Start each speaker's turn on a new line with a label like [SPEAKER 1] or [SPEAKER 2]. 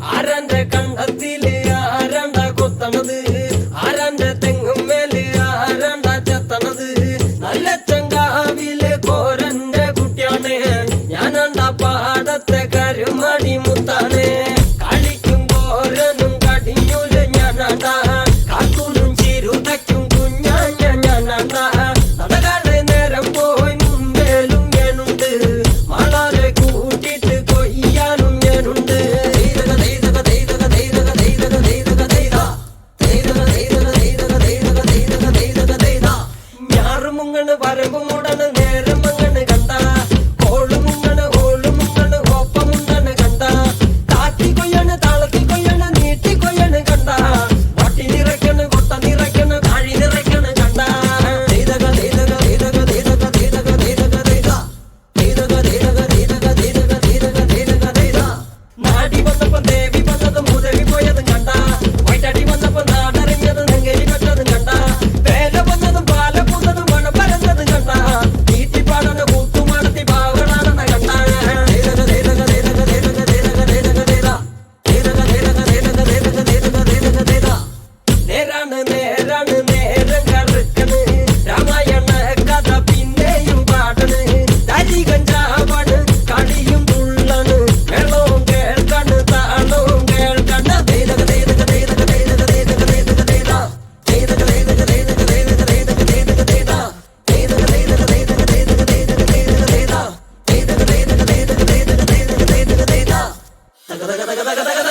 [SPEAKER 1] ആരാന്റെ കണ്ടത്തില് ആരാണ്ട കൊത്തണത് ആരാന്റെ തെങ്ങും മേല് ആരാണ്ട ചെത്തണത് നല്ല ചങ്കാവിലെ കോരന്റെ കുട്ടിയാണ് ഞാനാണ്ട പാടത്തെ കരുമണി മുത്താണ് കളിക്കും കോരനും കടിയൂല് ഞാനാണ്ട കാക്കൂനും ചിരുതയ്ക്കും കുഞ്ഞാഞ്ഞ ഞാനാണ്ട നടകാടെ നേരം പോയി മുമ്പേലും ഞാനുണ്ട് മാളാരെ കൂട്ടിട്ട് കൊയ്യാനും ഞാനുണ്ട് മുങ്ങണ് വരമ്പ് മൂടണ് നേരം മങ്ങണ് കണ്ട ഓള് മുങ്ങണ് ഒപ്പമുണ്ടണ് കണ്ട താത്തി കൊയ്യണ് താളത്തി കൊയ്യണ് നീട്ടി കൊയ്യണ് കണ്ട വട്ടി നിറയ്ക്കണ് കൊട്ട നിറയ്ക്കണ് താഴി നിറയ്ക്കണ് കണ്ട നാടി വന്നപ്പോ ദേവി വന്നതും മുതവി പോയതും കണ്ട വൈറ്റടി വന്നപ്പോ നാടറിഞ്ഞതും നെങ്കേരി വെച്ചതും കണ്ട വേല വന്നതും പാല പൂത്തതും നേരം കറുക്കണ് രാമായണ കഥ പിന്നെയും പാടണ് തരി കഞ്ചാവാണ് കളിയും തുള്ളണ് വെള്ളവും കേൾക്കണ് താളവും കേൾക്കണ് da da da da da